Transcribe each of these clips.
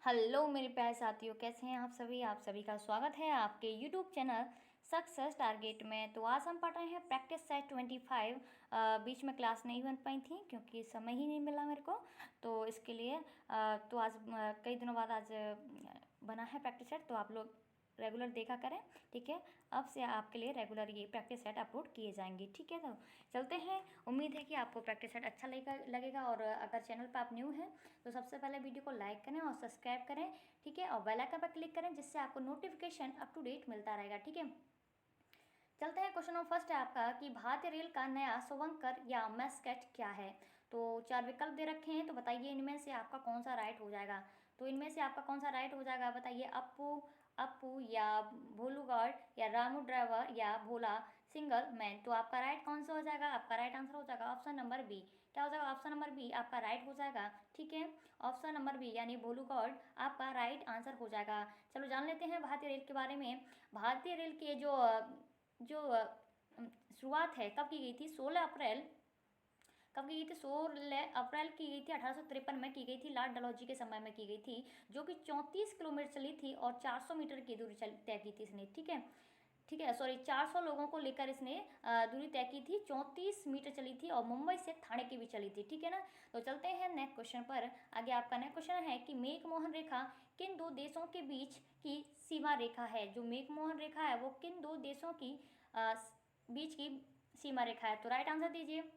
Hello मेरे प्यारे साथियों, कैसे हैं आप सभी का स्वागत है आपके यूट्यूब चैनल सक्सेस टारगेट में। तो आज हम पढ़ रहे हैं प्रैक्टिस सेट 25। बीच में क्लास नहीं बन पाई थी क्योंकि समय ही नहीं मिला मेरे को, तो इसके लिए तो आज कई दिनों बाद आज बना है प्रैक्टिस सेट। तो आप लोग रेगुलर देखा करें, ठीक है। अब से आपके लिए रेगुलर ये प्रैक्टिस सेट अपलोड किए जाएंगे, ठीक है। तो चलते हैं। उम्मीद है कि आपको प्रैक्टिस सेट अच्छा लगेगा। और अगर चैनल पर आप न्यू हैं तो सबसे पहले वीडियो को लाइक करें और सब्सक्राइब करें, ठीक है। और बेल आइकन पर क्लिक करें जिससे आपको नोटिफिकेशन अप टू डेट मिलता रहेगा, ठीक है। चलते हैं। क्वेश्चन नंबर फर्स्ट है आपका कि भारतीय रेल का नया शुभंकर या मैस्कट क्या है। तो 4 विकल्प दे रखे हैं, तो बताइए इनमें से आपका कौन सा राइट हो जाएगा। तो इनमें से आपका कौन सा राइट हो जाएगा, बताइए। अप्पू अप्पू या भोलू गार्ड या रामू ड्राइवर या भोला सिंगल मैन। तो आपका राइट कौन सा हो जाएगा, आपका राइट आंसर हो जाएगा ऑप्शन नंबर बी। क्या हो जाएगा, ऑप्शन नंबर बी आपका राइट हो जाएगा, ठीक है। ऑप्शन नंबर बी यानी भोलू गार्ड आपका राइट आंसर हो जाएगा। चलो जान लेते हैं भारतीय रेल के बारे में। भारतीय रेल के जो जो शुरुआत है कब की गई थी, 16 अप्रैल कब की गई थी, 16 अप्रैल की गई थी 1853 में की गई थी। लॉर्ड डलहौजी के समय में की गई थी, जो कि 34 किलोमीटर चली थी और 400 मीटर की दूरी तय की थी इसने, ठीक है। ठीक है, सॉरी 400 लोगों को लेकर इसने दूरी तय की थी। 34 मीटर चली थी और मुंबई से थाने की भी चली थी, ठीक है ना। तो चलते हैं नेक्स्ट क्वेश्चन पर। आगे आपका नेक्स्ट क्वेश्चन है कि मेघमोहन रेखा किन दो देशों के बीच की सीमा रेखा है। जो मेघमोहन रेखा है वो किन दो देशों की बीच की सीमा रेखा है। तो राइट आंसर दीजिए।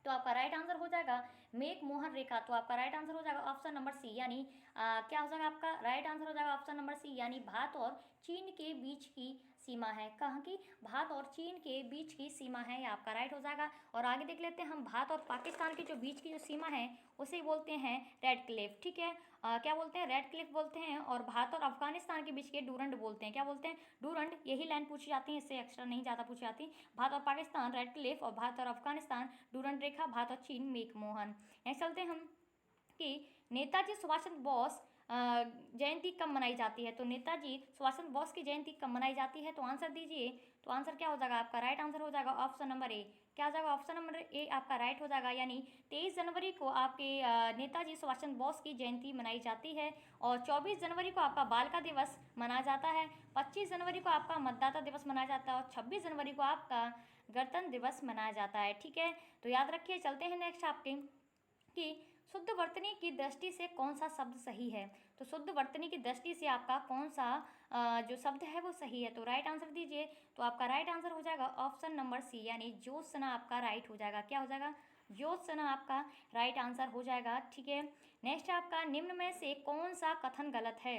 तो आपका राइट आंसर हो जाएगा मेघमोहन रेखा। तो आपका राइट आंसर हो जाएगा ऑप्शन नंबर सी, यानी क्या हो जाएगा, आपका राइट आंसर हो जाएगा ऑप्शन नंबर सी, यानी भारत और चीन के बीच की सीमा है। कहाँ की, भारत और चीन के बीच की सीमा है, ये आपका राइट हो जाएगा। और आगे देख लेते हैं हम, भारत और पाकिस्तान के जो बीच की जो सीमा है उसे बोलते हैं रेड क्लिफ, ठीक है। क्या बोलते हैं, रेड क्लिफ बोलते हैं। और भारत और अफगानिस्तान के बीच के डूरंड बोलते हैं, क्या बोलते हैं, डूरंड। यही लाइन पूछी जाती है, इससे एक्स्ट्रा नहीं ज़्यादा पूछी जाती। भारत और पाकिस्तान रेड क्लिफ और भारत और अफगानिस्तान डूरंड रेखा, भारत और चीन मेघमोहन। नेक्स्ट चलते हैं हम कि नेताजी सुभाष चंद्र बोस जयंती कब मनाई जाती है। तो नेताजी सुभाष चंद्र बोस की जयंती कब मनाई जाती है, तो आंसर दीजिए। तो आंसर क्या हो जाएगा, आपका राइट आंसर हो जाएगा ऑप्शन नंबर ए। क्या हो जाएगा, ऑप्शन नंबर ए आपका राइट हो जाएगा, यानी 23 जनवरी को आपके नेताजी सुभाष चंद्र बोस की जयंती मनाई जाती है। और 24 जनवरी को आपका बालिका दिवस मनाया जाता है। 25 जनवरी को आपका मतदाता दिवस मनाया जाता है और 26 जनवरी को आपका गणतंत्र दिवस मनाया जाता है, ठीक है। तो याद रखिए। चलते हैं नेक्स्ट आपके कि शुद्ध वर्तनी की दृष्टि से कौन सा शब्द सही है। तो शुद्ध वर्तनी की दृष्टि से आपका कौन सा जो शब्द है वो सही है। तो राइट आंसर दीजिए। तो आपका राइट आंसर हो जाएगा ऑप्शन नंबर सी, यानी ज्योत्सना आपका राइट हो जाएगा। क्या हो जाएगा, ज्योत्सना आपका राइट आंसर हो जाएगा, ठीक है। नेक्स्ट आपका, निम्न में से कौन सा कथन गलत है।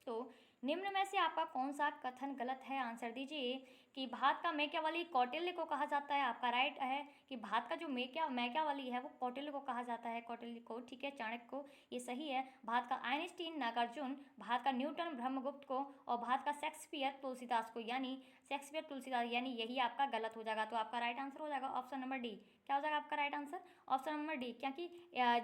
तो निम्न में से आपका कौन सा कथन गलत है, आंसर दीजिए। कि भारत का मैकियावेली कौटिल्य को कहा जाता है, आपका राइट है कि भारत का जो मैकियावेली है वो कौटिल्य को कहा जाता है, कौटिल्य को, ठीक है, चाणक्य को, ये सही है। भारत का आइंस्टीन नागार्जुन, भारत का न्यूटन ब्रह्मगुप्त को, और भारत का शेक्सपियर तुलसीदास को, यानी शेक्सपियर तुलसीदास, यानी यही आपका गलत हो जाएगा। तो आपका राइट आंसर हो जाएगा ऑप्शन नंबर डी। क्या हो जाएगा आपका right answer, option number D, क्योंकि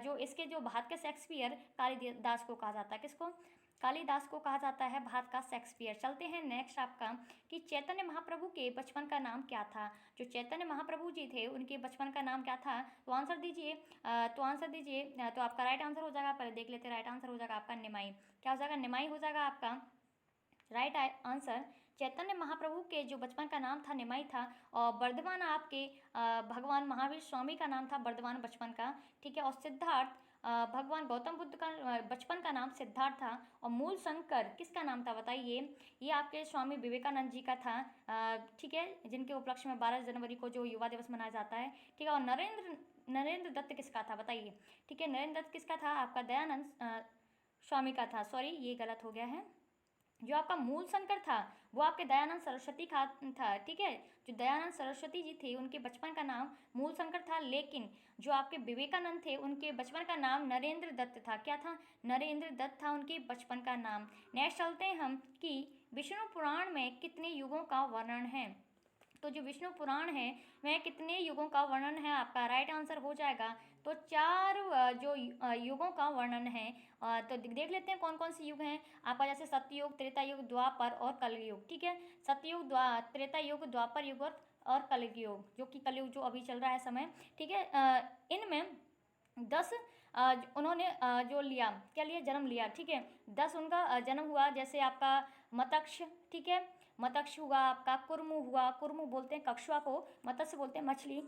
जो इसके जो भारत के शेक्सपियर कालिदास को कहा जाता है, किसको, कालिदास को कहा जाता है भारत का शेक्सपियर। चलते हैं नेक्स्ट आपका कि चैतन्य महाप्रभु के बचपन का नाम क्या था। जो चैतन्य महाप्रभु जी थे उनके बचपन का नाम क्या था, तो आंसर दीजिए। तो आंसर दीजिए। तो आपका राइट आंसर हो जाएगा, पहले देख लेते हैं, राइट आंसर हो जाएगा आपका निमाई। क्या हो जाएगा, निमाई हो जाएगा आपका राइट आंसर। चैतन्य महाप्रभु के जो बचपन का नाम था निमाई था। और वर्धमान आपके भगवान महावीर स्वामी का नाम था वर्धमान बचपन का, ठीक है। और सिद्धार्थ भगवान गौतम बुद्ध का बचपन का नाम सिद्धार्थ था। और मूल शंकर किसका नाम था, बताइए। ये आपके स्वामी विवेकानंद जी का था, ठीक है, जिनके उपलक्ष्य में 12 जनवरी को जो युवा दिवस मनाया जाता है, ठीक है। और नरेंद्र दत्त किसका था, बताइए। ठीक है, नरेंद्र दत्त किसका था, आपका दयानंद स्वामी का था। सॉरी, ये गलत हो गया है। जो आपका मूल शंकर था वो आपके दयानंद सरस्वती का था, ठीक है। जो दयानंद सरस्वती जी थे उनके बचपन का नाम मूल शंकर था, लेकिन जो आपके विवेकानंद थे उनके बचपन का नाम नरेंद्र दत्त था। क्या था, नरेंद्र दत्त था उनके बचपन का नाम। नेक्स्ट चलते हैं हम कि विष्णु पुराण में कितने युगों का वर्णन है। तो जो विष्णु पुराण है वह कितने युगों का वर्णन है, आपका राइट आंसर हो जाएगा। तो 4 जो युगों का वर्णन है। तो देख लेते हैं कौन कौन से युग हैं आपका, जैसे सत्ययुग, त्रेता युग, द्वापर और कलयुग, ठीक है। सत्ययुग, त्रेता युग, द्वापर युग और कलयुग, जो कि कलयुग जो अभी चल रहा है समय, ठीक है। इनमें 10 उन्होंने जो लिया, क्या लिया, जन्म लिया, ठीक है। 10 उनका जन्म हुआ, जैसे आपका मतक्ष, ठीक है, मतक्ष हुआ आपका, कुर्मु हुआ, कुर्मु बोलते हैं कछुआ को, मत्स्य बोलते हैं मछली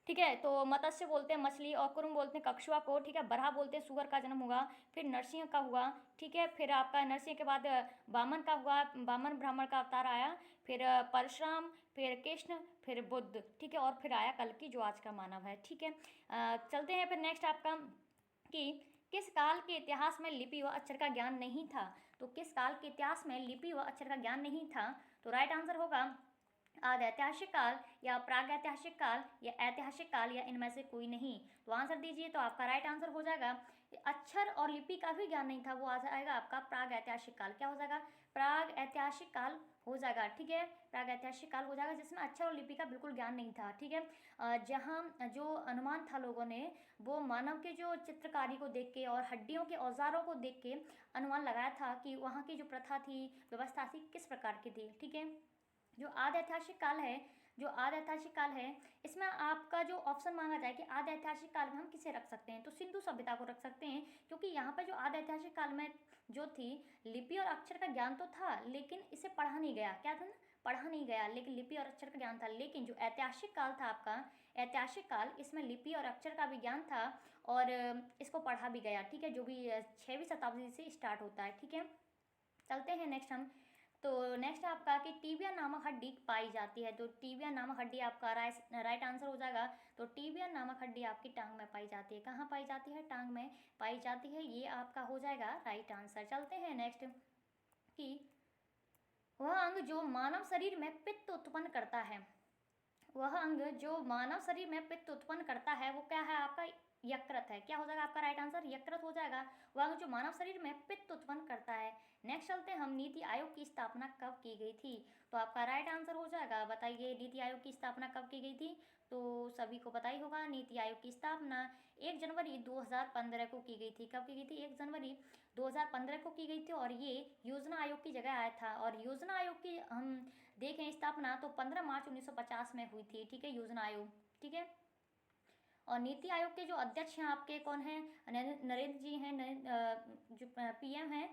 ठीक है, तो मत्स्य बोलते हैं मछली और कुर्म बोलते हैं कछुआ को, ठीक है। बरहा बोलते हैं सुअर का जन्म हुआ। फिर नरसिंह का हुआ, ठीक है। फिर आपका नरसिंह के बाद वामन का हुआ, वामन ब्राह्मण का अवतार आया। फिर परशुराम, फिर कृष्ण, फिर बुद्ध, ठीक है। और फिर आया कल्कि जो आज का मानव है, ठीक है। चलते हैं फिर नेक्स्ट आपका कि किस काल के इतिहास में लिपि व अक्षर का ज्ञान नहीं था। तो किस काल के इतिहास में लिपि व अक्षर का ज्ञान नहीं था, तो राइट आंसर होगा आदि ऐतिहासिक काल या प्राग ऐतिहासिक काल या ऐतिहासिक काल या इनमें से कोई नहीं। तो आंसर दीजिए, तो आपका राइट आंसर हो जाएगा अक्षर और लिपि का भी ज्ञान नहीं था, वो आ जाएगा आपका प्राग ऐतिहासिक काल। क्या हो जाएगा, प्राग ऐतिहासिक काल हो जाएगा, ठीक है। प्राग ऐतिहासिक काल हो जाएगा जिसमें अक्षर और लिपि का बिल्कुल ज्ञान नहीं था, ठीक है। जहाँ जो अनुमान था लोगों ने, वो मानव के जो चित्रकारी को देख के और हड्डियों के औजारों को देख के अनुमान लगाया था कि वहाँ की जो प्रथा थी, व्यवस्था थी, किस प्रकार की थी, ठीक है। जो आदि ऐतिहासिक काल है, जो आदि ऐतिहासिक काल है, इसमें आपका जो ऑप्शन मांगा जाए कि आदि ऐतिहासिक काल में हम किसे रख सकते हैं, तो सिंधु सभ्यता को रख सकते हैं, क्योंकि यहाँ पे जो आदि ऐतिहासिक काल में जो थी लिपि और अक्षर का ज्ञान तो था, लेकिन इसे पढ़ा नहीं गया, क्या था ना, पढ़ा नहीं गया, लेकिन लिपि और अक्षर का ज्ञान था। लेकिन जो ऐतिहासिक काल था आपका, ऐतिहासिक काल, इसमें लिपि और अक्षर का भी ज्ञान था और इसको पढ़ा भी गया, ठीक है, जो भी 6वीं शताब्दी से स्टार्ट होता है, ठीक है। चलते हैं नेक्स्ट हम, तो नेक्स्ट आपका कि टीबिया नामक हड्डी पाई जाती है। तो टीबिया नामक हड्डी आपका राइट आंसर हो जाएगा। तो टीबिया नामक हड्डी आपकी टांग में पाई जाती है, कहाँ पाई जाती है, टांग में पाई जाती है, ये आपका हो जाएगा राइट आंसर। चलते हैं नेक्स्ट कि वह अंग जो मानव शरीर में पित्त उत्पन्न करता है, वह अंग जो मानव शरीर में पित्त उत्पन्न करता है वो क्या है आपका, यकृत है। क्या हो जाएगा आपका राइट आंसर, यकृत हो जाएगा, वह अंग जो मानव शरीर में पित्त उत्पन्न करता है। नेक्स्ट चलते हैं हम, नीति आयोग की स्थापना कब की गई थी। तो आपका राइट आंसर हो जाएगा, बताइए नीति आयोग की स्थापना कब की गई थी। तो सभी को पता ही होगा, नीति आयोग की स्थापना 1 जनवरी 2015 को की गई थी। कब की गई थी, 1 जनवरी 2015 को की गई थी, और ये योजना आयोग की जगह आया था। और योजना आयोग की हम देखें स्थापना तो 15 मार्च 1950 में हुई थी, ठीक है, योजना आयोग, ठीक है। और नीति आयोग के जो अध्यक्ष हैं आपके कौन हैं, नरेंद्र जी हैं, जो पीएम हैं,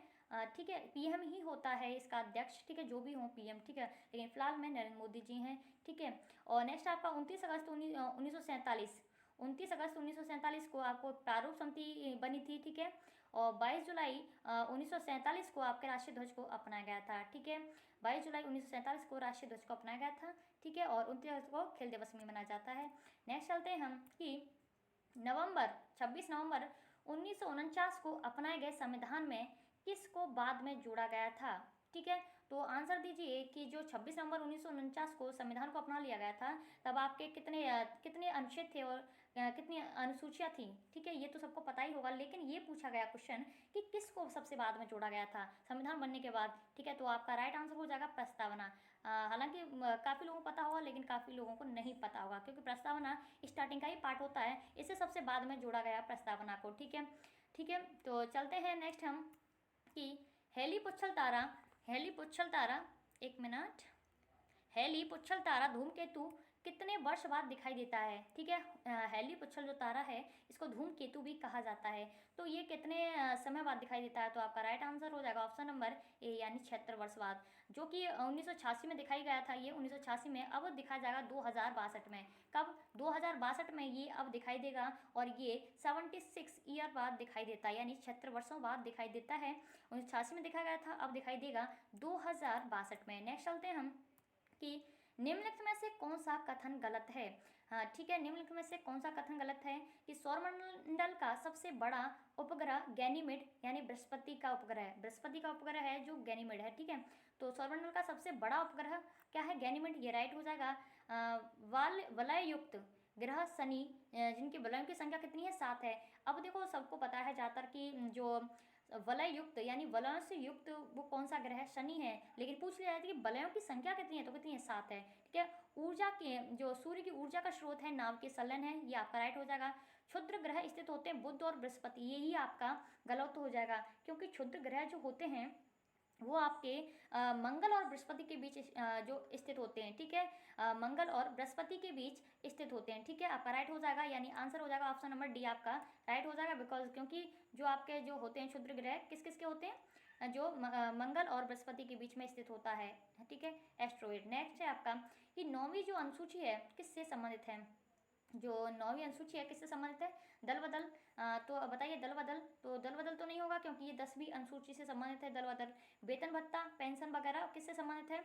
ठीक है, पीएम ही होता है इसका अध्यक्ष, ठीक है, जो भी हो पीएम, ठीक है, लेकिन फिलहाल में नरेंद्र मोदी जी हैं, ठीक है। और नेक्स्ट आपका 29 अगस्त 1947, 29 अगस्त 1947 को आपको प्रारूप समिति बनी थी, ठीक है। और 22 जुलाई 1947 को आपके राष्ट्रीय ध्वज को अपनाया गया था, ठीक है। 22 जुलाई 1947 को राष्ट्रीय ध्वज को अपनाया गया था, ठीक है। और 29 अगस्त को खेल दिवस में मनाया जाता है। नेक्स्ट चलते हैं हम कि 26 नवंबर 1949 को अपनाए गए संविधान में किसको बाद में जोड़ा गया था, ठीक है। तो आंसर दीजिए कि जो 26 नवंबर 1949 को संविधान को अपना लिया गया था, तब आपके कितने अनुच्छेद थे और कितनी अनुसूचियाँ थी, ठीक है, ये तो सबको पता ही होगा। लेकिन ये पूछा गया क्वेश्चन कि किसको सबसे बाद में जोड़ा गया था संविधान बनने के बाद, ठीक है। तो आपका राइट आंसर हो जाएगा प्रस्तावना। हालांकि काफ़ी लोगों को पता होगा, लेकिन काफ़ी लोगों को नहीं पता होगा, क्योंकि प्रस्तावना स्टार्टिंग का ही पार्ट होता है, इसे सबसे बाद में जोड़ा गया प्रस्तावना को, ठीक है, ठीक है। तो चलते हैं नेक्स्ट हम कि हेली पुच्छल तारा, हेली पुच्छल तारा, एक मिनट, हेली पुच्छल तारा धूमकेतु कितने वर्ष बाद दिखाई देता है, ठीक है। हेली पुच्छल जो तारा है इसको धूमकेतु भी कहा जाता है। तो ये कितने समय बाद दिखाई देता है, तो आपका राइट आंसर हो जाएगा ऑप्शन नंबर ए, यानी 76 वर्ष बाद, जो कि 1986 में दिखाई गया था। ये 1986 में, अब दिखाया जाएगा 2062 में। कब, 2062 में ये अब दिखाई देगा, और ये 76 ईयर बाद दिखाई देता है, यानी 76 वर्षों बाद दिखाई देता है। 1986 में दिखाया गया था, अब दिखाई देगा 2062 में। नेक्स्ट चलते हैं हम कि निम्नलिखित में से कौन सा कथन गलत है। हाँ, ठीक है, निम्नलिखित में से कौन सा कथन गलत है कि सौरमंडल का सबसे बड़ा उपग्रह गैनीमेड, यानी बृहस्पति का उपग्रह है, बृहस्पति का उपग्रह है जो गैनीमेड है, ठीक है। तो सौरमंडल का सबसे बड़ा उपग्रह क्या है, गैनीमेड, ये राइट हो जाएगा। वलय युक्त ग्रह शनि, जिनके वलयों की संख्या कितनी है, 7 है। अब देखो सबको पता है ज़्यादातर कि जो वलय युक्त यानी वलयों से युक्त वो कौन सा ग्रह है, शनि है। लेकिन पूछ लिया जाता है कि वलयों की संख्या कितनी है, तो कितनी है, 7 है, ठीक है। ऊर्जा के जो सूर्य की ऊर्जा का स्रोत है नाव के संलयन है, ये आपका राइट हो जाएगा। क्षुद्र ग्रह स्थित होते हैं बुध और बृहस्पति, यही आपका गलत हो जाएगा, क्योंकि क्षुद्र ग्रह जो होते हैं वो आपके मंगल और बृहस्पति के बीच जो स्थित होते हैं, ठीक है, मंगल और बृहस्पति के बीच स्थित होते हैं, ठीक है। आपका राइट हो जाएगा, यानी आंसर हो जाएगा ऑप्शन नंबर डी आपका राइट हो जाएगा, बिकॉज क्योंकि जो आपके जो होते हैं क्षुद्र ग्रह किस किस के होते हैं, जो मंगल और बृहस्पति के बीच में स्थित होता है, ठीक है, एस्ट्रॉइड। नेक्स्ट है आपका कि 9वीं जो अनुसूची है किससे संबंधित है, जो 9वीं अनुसूची है किससे संबंधित है, दल बदल। तो बताइए दल बदल, तो दल बदल तो नहीं होगा क्योंकि ये 10वीं अनुसूची से संबंधित है दल बदल। वेतन भत्ता पेंशन वगैरह किससे संबंधित है,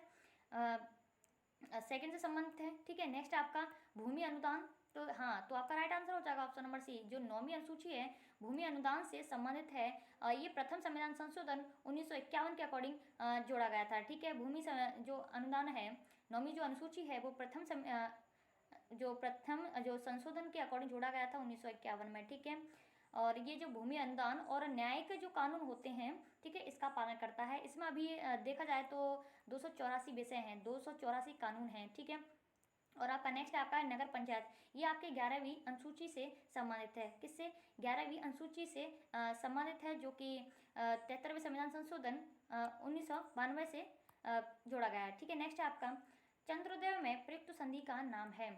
सेकंड से संबंधित है, ठीक है। नेक्स्ट आपका भूमि अनुदान, तो हाँ, तो आपका राइट आंसर हो जाएगा ऑप्शन नंबर सी, जो 9वीं अनुसूची है भूमि अनुदान से संबंधित है। ये प्रथम संविधान संशोधन 1951 के अकॉर्डिंग जोड़ा गया था, ठीक है। भूमि जो अनुदान है 9वीं जो अनुसूची है वो प्रथम जो संशोधन के अकॉर्डिंग जोड़ा गया था 1951 में, ठीक है। और ये जो भूमि अनुदान और न्यायिक जो कानून होते हैं, ठीक है, इसका पालन करता है। इसमें अभी देखा जाए तो 284 विषय हैं, 284 कानून हैं, ठीक है। और आपका नेक्स्ट आपका है नगर पंचायत, ये आपके 11वीं अनुसूची से संबंधित है, किससे, 11वीं अनुसूची से संबंधित है, जो कि 73वें संविधान संशोधन 1992 से जोड़ा गया है, ठीक है। नेक्स्ट आपका चंद्रोदय में प्रयुक्त संधि का नाम है,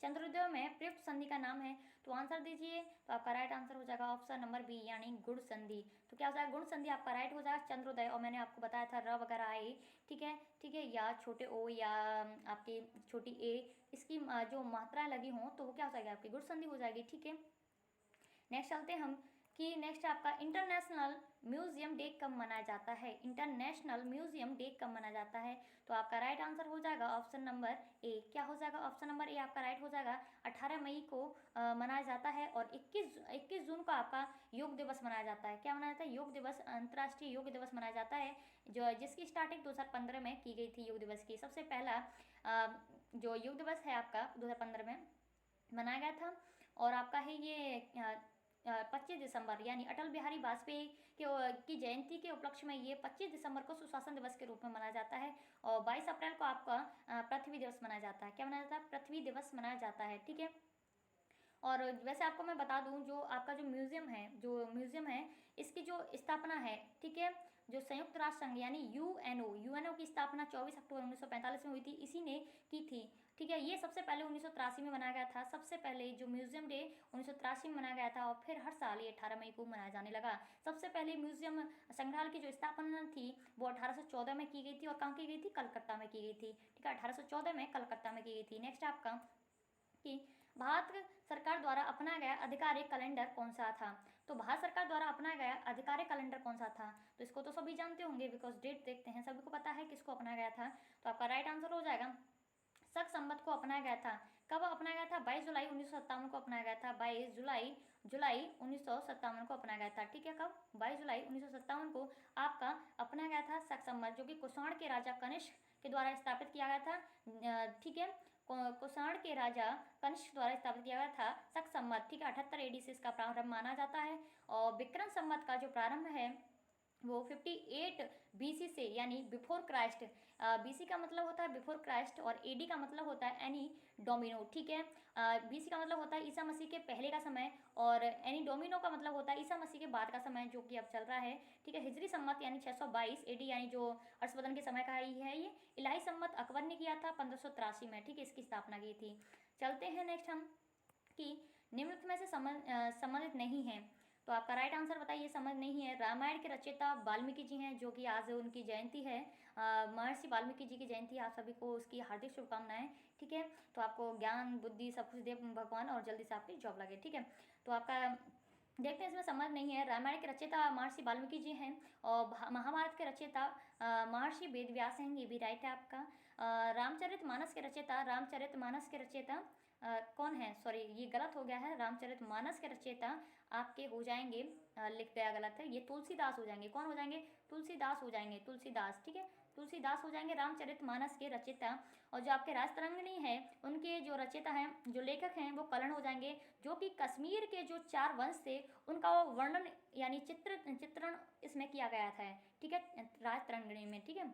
चंद्रोदय में प्रयुक्त संधि का नाम है, तो आंसर दीजिए। तो आपका राइट आंसर हो जाएगा ऑप्शन नंबर बी, यानी गुण संधि। तो क्या हो जाएगा, गुण संधि आपका राइट हो जाएगा चंद्रोदय। और मैंने आपको बताया था र वगैरह आए, ठीक है, ठीक है, या छोटे ओ या आपकी छोटी ए, इसकी जो मात्राएं लगी हों तो वो क्या हो जाएगी, आपकी गुण संधि हो जाएगी, ठीक है। नेक्स्ट चलते हैं हम कि नेक्स्ट आपका इंटरनेशनल म्यूजियम डे कब मनाया जाता है, इंटरनेशनल म्यूजियम डे कब मनाया जाता है। तो आपका राइट आंसर हो जाएगा ऑप्शन नंबर ए, क्या हो जाएगा, ऑप्शन नंबर ए आपका राइट हो जाएगा। 18 मई को मनाया जाता है, और 21 जून को आपका योग दिवस मनाया जाता है। क्या मनाया जाता है, योग दिवस, अंतर्राष्ट्रीय योग दिवस मनाया जाता है, जो जिसकी स्टार्टिंग 2015 में की गई थी। योग दिवस की सबसे पहला जो योग दिवस है आपका 2015 में मनाया गया था। और आपका है ये 25 दिसंबर, यानी अटल बिहारी वाजपेयी की जयंती के उपलक्ष्य में ये 25 दिसंबर को सुशासन दिवस के रूप में मनाया जाता है। और 22 अप्रैल को आपका पृथ्वी दिवस मनाया जाता है। क्या मनाया जाता है, पृथ्वी दिवस मनाया जाता है, ठीक है। और वैसे आपको मैं बता दूं, जो आपका जो म्यूजियम है इसकी जो स्थापना है, ठीक है, जो संयुक्त राष्ट्र संघ यानी यूएनओ की स्थापना 24 अक्टूबर 1945 में हुई थी, इसी ने की थी, ठीक है। ये सबसे पहले 1983 में मनाया गया था, सबसे पहले जो म्यूजियम डे 1983 में मनाया गया था, और फिर हर साल ये 18 मई को मनाया जाने लगा। सबसे पहले म्यूजियम संग्रहालय की जो स्थापना थी वो 1814 में की गई थी, और कहाँ की गई थी, कलकत्ता में की गई थी, ठीक है, 1814 में कलकत्ता में की गई थी। नेक्स्ट आपका कि भारत सरकार द्वारा अपनाया गया आधिकारिक कैलेंडर कौन सा था। तो भारत सरकार द्वारा अपनाया गया आधिकारिक कैलेंडर कौन सा था, तो इसको तो सभी जानते होंगे, बिकॉज डेट देखते हैं, सभी को पता है किसको अपनाया गया था। तो आपका राइट आंसर हो जाएगा शक संवत को अपनाया गया था। कब अपनाया गया था, 22 जुलाई 1957 को अपनाया गया था, 22 जुलाई 1957 को अपनाया गया था, ठीक है। कब, 22 जुलाई 1957 को आपका अपनाया गया था शक संवत, जो कि कुषाण के राजा कनिष्क के द्वारा स्थापित किया गया था, ठीक है। कुषाण के राजा कनिष्क द्वारा स्थापित किया गया था शक संवत, ठीक है। 78 AD से इसका प्रारंभ माना जाता है। और विक्रम संवत का जो प्रारंभ है वो 58 BC से, यानी बिफोर क्राइस्ट। BC का मतलब होता है बिफोर क्राइस्ट, और AD का मतलब होता है एनी डोमिनो, ठीक है। BC का मतलब होता है ईसा मसीह के पहले का समय, और एनी डोमिनो का मतलब होता है ईसा मसीह के बाद का समय, जो कि अब चल रहा है, ठीक है। हिजरी सम्मत यानी 622 AD, यानी जो हर्षवर्धन के समय का ही है ये। इलाही सम्मत अकबर ने किया था 1583 में, ठीक है, इसकी स्थापना की थी। चलते हैं नेक्स्ट हम कि निम्नलिखित में से संबंधित नहीं है। तो आपका राइट आंसर बताइए, समझ नहीं है। रामायण के रचयिता वाल्मीकि जी हैं, जो कि आज उनकी जयंती है, महर्षि वाल्मीकि जी की जयंती है। आप सभी को उसकी हार्दिक शुभकामनाएं, ठीक है। तो आपको ज्ञान बुद्धि सब कुछ दे भगवान, और जल्दी से आपकी जॉब लगे, ठीक है। तो आपका देखते हैं इसमें समझ नहीं है। रामायण के रचयिता महर्षि वाल्मीकि जी हैं, और महाभारत के रचयिता महर्षि वेदव्यास हैं, ये भी राइट है आपका। रामचरितमानस के रचयिता कौन है, सॉरी ये गलत हो गया है, रामचरितमानस के रचयिता आपके हो जाएंगे, लिख गया गलत है, ये तुलसीदास हो जाएंगे। कौन हो जाएंगे, तुलसीदास हो जाएंगे, तुलसीदास, ठीक है, तुलसीदास हो जाएंगे रामचरितमानस के रचयिता। और जो आपके राजतरंगिणी है उनके जो रचयिता हैं, जो लेखक हैं, वो कर्ण हो जाएंगे, जो कि कश्मीर के जो 4 वंश थे उनका वर्णन यानी चित्रण इसमें किया गया था, ठीक है, राजतरंगिणी में, ठीक है।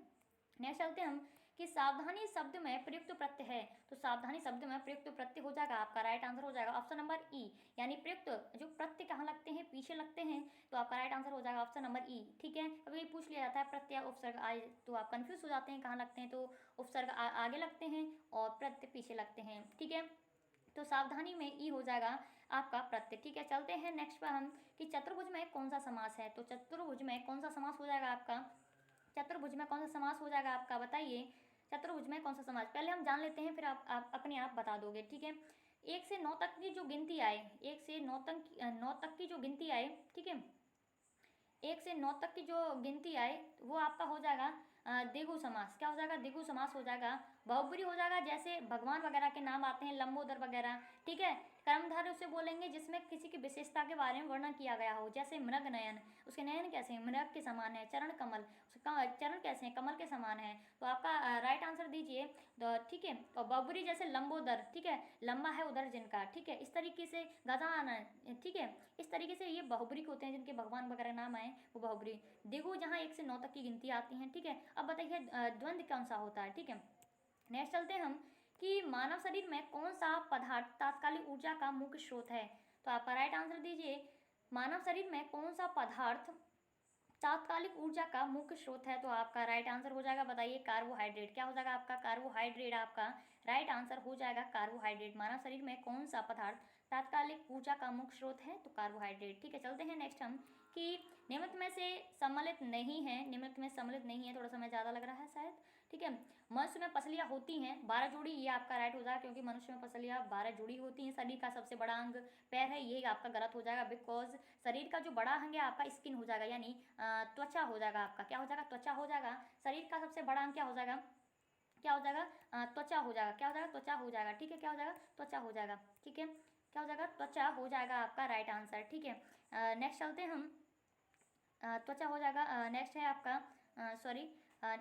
नेक्स्ट चलते हैं हम कि सावधानी शब्द में प्रयुक्त प्रत्यय है, तो सावधानी शब्द में प्रयुक्त प्रत्यय हो जाएगा आपका राइट आंसर हो जाएगा ऑप्शन नंबर ई, यानी प्रयुक्त जो प्रत्यय कहाँ लगते हैं, पीछे लगते हैं, तो आपका राइट आंसर हो जाएगा ऑप्शन नंबर ई। ठीक है, अभी पूछ लिया जाता है प्रत्यय उपसर्ग आए तो आप कंफ्यूज हो जाते हैं कहाँ लगते हैं, तो उपसर्ग आगे लगते हैं और प्रत्यय पीछे लगते हैं। ठीक है, तो सावधानी में ई हो जाएगा आपका प्रत्यय। ठीक है, चलते हैं नेक्स्ट पर हम कि चतुर्भुज में कौन सा समास है, तो चतुर्भुज में कौन सा समास हो जाएगा आपका, चतुर्भुज में कौन सा समास हो जाएगा आपका, बताइए चतुर्भुज में कौन सा समास, पहले हम जान लेते हैं फिर आप अपने आप बता दोगे। ठीक है, 1 से 9 तक की जो गिनती आए, 1 से 9 तक की जो गिनती आए, ठीक है, 1 से 9 तक की जो गिनती आए वो आपका हो जाएगा द्विगु समास। क्या हो जाएगा, द्विगु समास हो जाएगा। बहुब्री हो जाएगा, जैसे भगवान वगैरह के नाम आते हैं, लंबोदर वगैरह। ठीक है, कर्मधारय उसे बोलेंगे जिसमें किसी की विशेषता के बारे में वर्णन किया गया हो, जैसे मृग नयन, उसके नयन कैसे हैं, मृग के समान है। चरण कमल, उसका चरण कैसे हैं, कमल के समान है। तो आपका राइट आंसर दीजिए। ठीक है, और बहुब्री जैसे लंबोदर, ठीक है, लंबा है उधर जिनका। ठीक है, इस तरीके से गजानन, ठीक है, इस तरीके से ये बहुब्री के होते हैं जिनके भगवान वगैरह नाम आए वो बहुब्री। द्विगु जहाँ 1 से 9 तक की गिनती आती है। ठीक है, अब बताइए द्वंद्व कौन सा होता है। ठीक है, नेक्स्ट चलते हैं हम कि मानव शरीर में कौन सा पदार्थ तात्कालिक ऊर्जा का मुख्य स्रोत है, तो आपका राइट आंसर दीजिए। मानव शरीर में कौन सा पदार्थ तात्कालिक ऊर्जा का मुख्य स्रोत है, तो आपका राइट आंसर हो जाएगा, बताइए कार्बोहाइड्रेट। क्या हो जाएगा आपका, कार्बोहाइड्रेट आपका राइट आंसर हो जाएगा कार्बोहाइड्रेट। मानव शरीर में कौन सा पदार्थ तात्कालिक ऊर्जा का मुख्य स्रोत है, तो कार्बोहाइड्रेट। ठीक है, चलते हैं नेक्स्ट हम कि निम्नलिखित में से सम्मिलित नहीं है, निम्नलिखित में सम्मिलित नहीं है, थोड़ा समय ज़्यादा लग रहा है शायद। ठीक है, मनुष्य में पसलियाँ होती हैं 12 जोड़ी, ये आपका राइट हो जाएगा क्योंकि मनुष्य में पसलियाँ 12 जोड़ी होती हैं। शरीर का सबसे बड़ा अंग पैर है, ये आपका गलत हो जाएगा, बिकॉज शरीर का जो बड़ा अंग है आपका स्किन हो जाएगा, यानी त्वचा हो जाएगा आपका। क्या हो जाएगा, त्वचा हो जाएगा। शरीर का सबसे बड़ा अंग क्या हो जाएगा, क्या हो जाएगा, त्वचा हो जाएगा। क्या हो जाएगा, त्वचा हो जाएगा। ठीक है, क्या हो जाएगा, त्वचा हो जाएगा। ठीक है, क्या हो जाएगा, त्वचा हो जाएगा आपका राइट आंसर। ठीक है, नेक्स्ट चलते हैं हम, त्वचा हो जाएगा। नेक्स्ट है आपका सॉरी,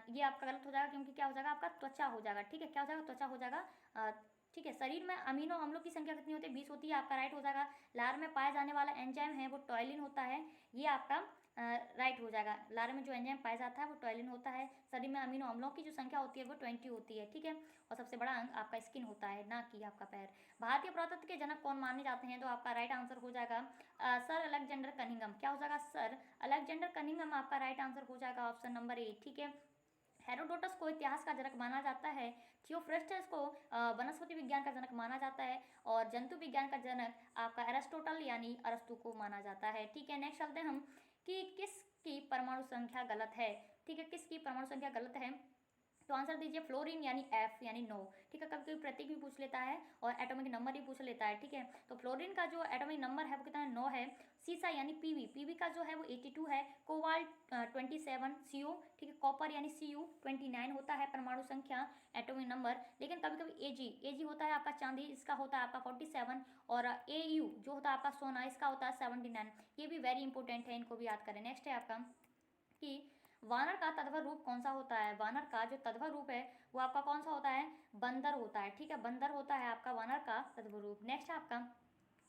ये आपका गलत हो जाएगा क्योंकि क्या हो जाएगा आपका त्वचा हो जाएगा। ठीक है, क्या हो जाएगा, त्वचा हो जाएगा। ठीक है, शरीर में अमीनो अम्लों की संख्या कितनी होती है, 20 होती है, आपका राइट हो जाएगा। लार में पाया जाने वाला एंजाइम है वो टॉयलिन होता है, ये आपका राइट हो जाएगा। लार में जो एंजाइम पाया जाता है वो टॉयलिन होता है। शरीर में अमीनो अम्लों की जो संख्या होती है वो 20 होती है। ठीक है, और सबसे बड़ा अंग आपका स्किन होता है, ना कि आपका पैर। भारतीय पुरातत्व के जनक कौन माने जाते हैं, तो आपका राइट आंसर हो जाएगा सर अलेक्जेंडर कनिंघम। क्या हो जाएगा, सर अलेक्जेंडर कनिंघम आपका राइट आंसर हो जाएगा ऑप्शन नंबर ए। ठीक है, हेरोडोटस को इतिहास का जनक माना जाता है, थियोफ्रेस्टस को वनस्पति विज्ञान का जनक माना जाता है, और जंतु विज्ञान का जनक आपका एरिस्टोटल यानी अरस्तु को माना जाता है। ठीक है, नेक्स्ट चलते हैं हम कि किसकी परमाणु संख्या गलत है। ठीक है, किसकी परमाणु संख्या गलत है, तो आंसर दीजिए फ्लोरीन यानी एफ यानी 9। ठीक है, कभी कभी प्रतीक भी पूछ लेता है और एटॉमिक नंबर भी पूछ लेता है। ठीक है, तो फ्लोरीन का जो एटॉमिक नंबर है वो कितना है, 9 है। सीसा यानी पीवी, पीवी का जो है वो 82 है। कोबाल्ट 27, सीओ, ठीक है, कॉपर यानी सीयू 29 होता है परमाणु संख्या एटॉमिक नंबर। लेकिन कभी कभी एजी, एजी होता है आपका चांदी, इसका होता है आपका 47, और एयू जो होता है आपका सोना, इसका होता है 79। ये भी वेरी इंपॉर्टेंट है, इनको भी याद करें। नेक्स्ट है आपका कि वानर का तद्भव रूप कौन सा होता है, वानर का जो तद्भव रूप है वो आपका कौन सा होता है, बंदर होता है। ठीक है, बंदर होता है आपका वानर का तद्भव रूप। नेक्स्ट है आपका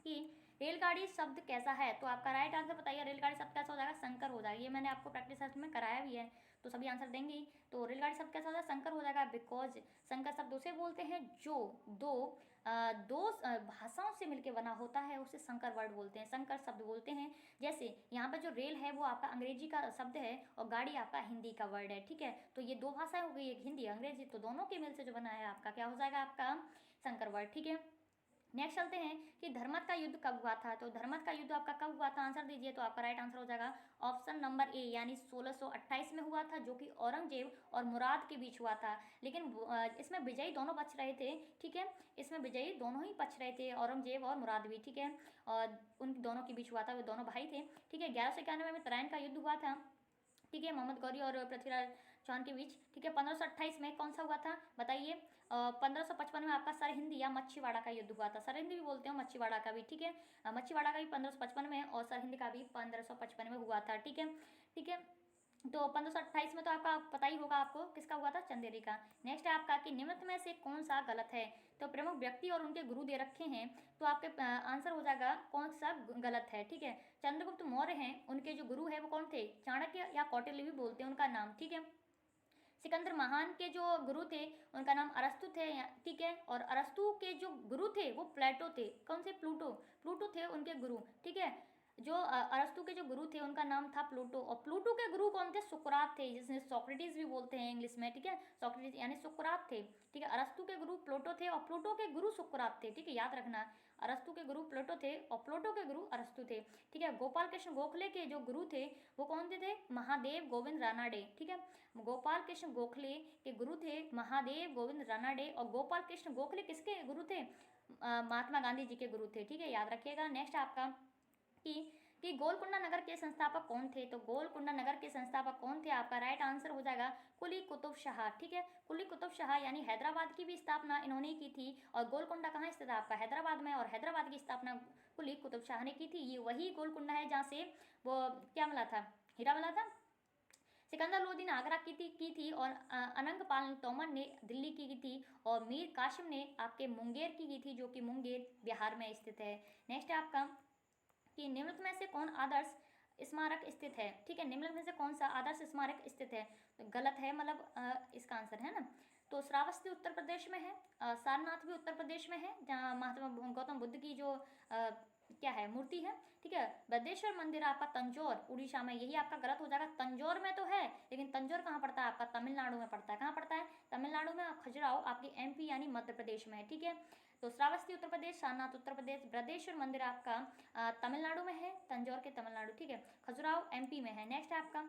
कि रेलगाड़ी शब्द कैसा है, तो आपका राइट आंसर बताइए, रेलगाड़ी शब्द कैसा हो जाएगा, संकर हो जाएगा। ये मैंने आपको प्रैक्टिस टेस्ट में कराया भी है, तो सभी आंसर देंगे ही। तो रेलगाड़ी शब्द कैसा हो जाएगा, संकर हो जाएगा, बिकॉज संकर शब्द उसे बोलते हैं जो दो भाषाओं से मिलकर बना होता है, उसे संकर वर्ड बोलते हैं, संकर शब्द बोलते हैं। जैसे यहाँ पर जो रेल है वो आपका अंग्रेजी का शब्द है और गाड़ी आपका हिंदी का वर्ड है। ठीक है, तो ये दो भाषाएं हो गई, एक हिंदी अंग्रेजी, तो दोनों के मिल से जो बना है आपका क्या हो जाएगा, आपका संकर वर्ड। ठीक है, नेक्स्ट चलते हैं कि धर्मत का युद्ध कब हुआ था, तो धर्मत का युद्ध आपका कब हुआ था, आंसर दीजिए। तो आपका राइट आंसर हो जाएगा ऑप्शन नंबर ए, यानी 1628 में हुआ था, जो कि औरंगजेब और मुराद के बीच हुआ था। लेकिन इसमें विजयी दोनों पक्ष रहे थे। ठीक है, इसमें विजयी दोनों ही पक्ष रहे थे, औरंगजेब और मुराद भी। ठीक है, और उन दोनों के बीच हुआ था, वो दोनों भाई थे। ठीक है, 1191 में तराइन का युद्ध हुआ था। ठीक है, मोहम्मद गौरी और पृथ्वीराज चौहान के बीच। ठीक है, 1528 में कौन सा हुआ था, बताइए। 1555 में आपका सरहिंद या मच्छीवाड़ा का युद्ध हुआ था, सरहिंद भी बोलते हो, मच्छीवाड़ा का भी। ठीक है, मच्छीवाड़ा का भी 1555 में और सरहिंद का भी 1555 में हुआ था। ठीक है, ठीक है, तो 1528 में तो आपका पता ही होगा आपको किसका हुआ था, चंदेरी का। नेक्स्ट है आपका कि निम्नलिखित में से कौन सा गलत है, तो प्रमुख व्यक्ति और उनके गुरु दे रखे हैं, तो आपके आंसर हो जाएगा कौन सा गलत है। ठीक है, चंद्रगुप्त मौर्य हैं, उनके जो गुरु है वो कौन थे, चाणक्य या कौटिल्य भी बोलते हैं उनका नाम। ठीक है, सिकंदर महान के जो गुरु थे उनका नाम अरस्तु थे, ठीक है। और अरस्तु के जो गुरु थे वो प्लेटो थे। कौन से? प्लूटो। प्लूटो थे उनके गुरु, ठीक है। जो अरस्तु के जो गुरु थे उनका नाम था प्लूटो, और प्लूटो के गुरु कौन थे? सुकरात थे, जिसे सोक्रेटिस भी बोलते हैं इंग्लिश में, ठीक है। सोक्रेटिस यानी सुकरात थे, ठीक है। अरस्तु के गुरु प्लूटो थे और प्लूटो के गुरु सुकरात थे, ठीक है, याद रखना। अरस्तु के गुरु प्लूटो थे और प्लूटो के गुरु अरस्तु थे, ठीक है। गोपाल कृष्ण गोखले के जो गुरु थे वो कौन थे? महादेव गोविंद रानाडे, ठीक है। गोपाल कृष्ण गोखले के गुरु थे महादेव गोविंद रानाडे, और गोपाल कृष्ण गोखले किसके गुरु थे? महात्मा गांधी जी के गुरु थे, ठीक है, याद रखिएगा। नेक्स्ट आपका कि गोलकुंडा नगर के संस्थापक कौन थे? तो गोलकुंडा नगर के संस्थापक कौन थे? आपका राइट आंसर हो जाएगा कुली कुतुब शाह, ठीक है। कुली कुतुब शाह यानी हैदराबाद की भी स्थापना इन्होंने की थी, और गोलकुंडा कहाँ स्थित है? आपका हैदराबाद में, और हैदराबाद की स्थापना कुली कुतुब शाह ने की थी। ये वही गोलकुंडा है जहाँ से वो क्या मिला था? हीरा मिला था। सिकंदर लोदी ने आगरा की थी और अनंगपाल तोमर ने दिल्ली की थी, और मीर कासिम ने आपके मुंगेर की थी, जो कि मुंगेर बिहार में स्थित है। नेक्स्ट है आपका कि निम्नलिखित में से कौन आदर्श स्मारक स्थित है? ठीक है, निम्नलिखित में से कौन सा आदर्श स्मारक स्थित है? तो गलत है, मतलब इसका आंसर है ना। तो श्रावस्ती उत्तर प्रदेश में है, सारनाथ भी उत्तर प्रदेश में है, जहाँ महात्मा गौतम बुद्ध की जो क्या है, मूर्ति है, ठीक है। बद्रेश्वर मंदिर आपका तंजौर उड़ीसा में, यही आपका गलत हो जाएगा। तंजौर में तो है, लेकिन तंजौर कहाँ पड़ता है? आपका तमिलनाडु में पड़ता है। कहाँ पड़ता है? तमिलनाडु में। खजुराहो आपकी एमपी यानी मध्य प्रदेश में है, ठीक है। तो श्रावस्ती उत्तर प्रदेश, सारनाथ उत्तर प्रदेश, बृहदेश्वर मंदिर आपका तमिलनाडु में है, तंजौर के तमिलनाडु, ठीक है। खजुराहो एमपी में है। नेक्स्ट है आपका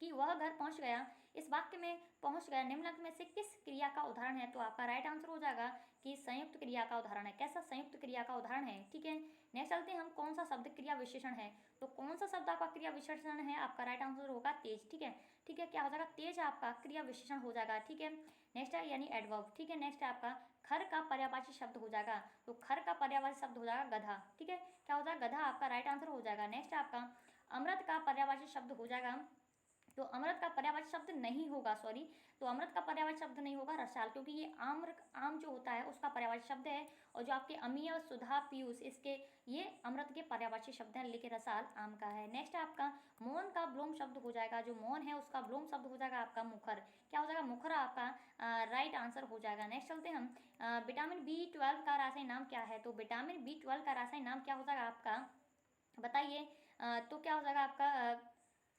कि वह घर पहुंच गया, इस वाक्य में पहुंच गया निम्नलिखित में से किस क्रिया का उदाहरण है? तो आपका राइट आंसर हो जाएगा कि संयुक्त क्रिया का उदाहरण है। कैसा? संयुक्त क्रिया का उदाहरण है, ठीक है। नेक्स्ट चलते हैं हम, कौन सा शब्द क्रिया विशेषण है? तो कौन सा शब्द आपका क्रिया विशेषण है? आपका राइट आंसर होगा तेज, ठीक है, ठीक है। क्या हो जाएगा? तेज आपका क्रिया विशेषण हो जाएगा, ठीक है। नेक्स्ट है यानी एडवर्ब, ठीक है। नेक्स्ट है आपका खर का पर्यायवाची शब्द हो जाएगा, तो खर का पर्यायवाची शब्द हो जाएगा गधा, ठीक है। क्या हो जाएगा? गधा आपका राइट आंसर हो जाएगा। नेक्स्ट है आपका अमृत का पर्यायवाची शब्द हो जाएगा, तो अमृत का पर्यायवाची शब्द नहीं होगा, सॉरी, तो अमृत का पर्यायवाची शब्द नहीं होगा रसाल, क्योंकि ये आम जो होता है उसका पर्यायवाची शब्द है, और जो आपके अमीय, सुधा, पीयूष, इसके ये अमृत के पर्यायवाची शब्द हैं, लेकिन रसाल आम का है। नेक्स्ट है आपका मौन का ब्लोम शब्द हो जाएगा, जो मौन है उसका ब्लोम शब्द हो जाएगा आपका मुखर। क्या हो जाएगा? मुखर आपका राइट आंसर हो जाएगा। नेक्स्ट चलते हैं हम, विटामिन B12 का रासायनिक नाम क्या है? तो विटामिन B12 का रासायनिक नाम क्या हो जाएगा आपका, बताइए। तो क्या हो जाएगा आपका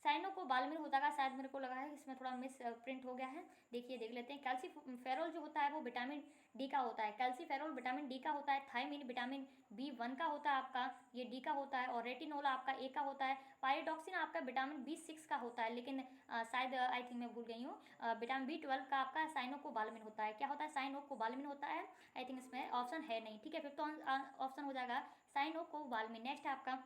साइनो को बालमिन हो जाएगा, शायद मेरे को लगा है इसमें थोड़ा मिस प्रिंट हो गया है, देखिए देख लेते हैं। कैल्सीफेरोल जो होता है वो विटामिन डी का होता है, कैल्सीफेरोल विटामिन डी का होता है। थायमिन विटामिन B1 का होता है आपका, ये डी का होता है, और रेटिनोल आपका ए का होता है। पायरिडॉक्सिन आपका विटामिन B6 का होता है, लेकिन शायद आई थिंक मैं भूल गई हूँ, विटामिन B12 का आपका साइनो को बालमिन होता है। क्या होता है? साइनो को बालमिन होता है, आई थिंक इसमें ऑप्शन है नहीं, ठीक है। फिफ्थ ऑप्शन हो जाएगा साइनो को बालमिन। नेक्स्ट है आपका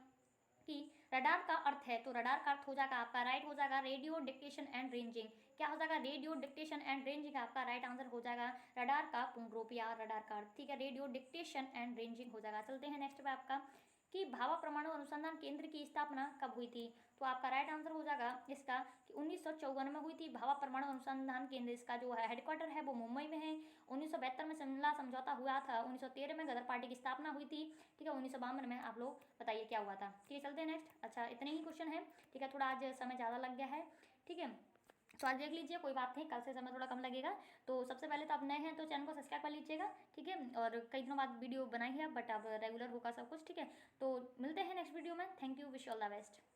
कि रडार का अर्थ है, तो रडार का अर्थ हो जाएगा आपका राइट हो जाएगा रेडियो डिक्टेशन एंड रेंजिंग। क्या हो जाएगा? रेडियो डिक्टेशन एंड रेंजिंग आपका राइट आंसर हो जाएगा। रडार का पूर्ण रूप या रडार का अर्थ, ठीक है, रेडियो डिक्टेशन एंड रेंजिंग हो जाएगा। चलते हैं नेक्स्ट पे आपका कि भाभा परमाणु अनुसंधान केंद्र की स्थापना कब हुई थी? तो आपका राइट आंसर हो जाएगा इसका कि 1954 में हुई थी भाभा परमाणु अनुसंधान केंद्र। इसका जो है हेडक्वार्टर है वो मुंबई में है। 1972 में शिमला समझौता हुआ था। 1913 में गदर पार्टी की स्थापना हुई थी, ठीक है। 1952 में आप लोग बताइए क्या हुआ था, ठीक है। चलते हैं नेक्स्ट। अच्छा, इतने ही क्वेश्चन है, ठीक है, थोड़ा आज समय ज़्यादा लग गया है, ठीक है। तो आज देख लीजिए, कोई बात नहीं, कल से समय थोड़ा कम लगेगा। तो सबसे पहले तो आप नए हैं तो चैनल को सब्सक्राइब कर लीजिएगा, ठीक है। और कई दिनों बाद वीडियो बनाई है, बट अब रेगुलर होगा सब कुछ, ठीक है। तो मिलते हैं नेक्स्ट वीडियो में। Thank you, wish all the best.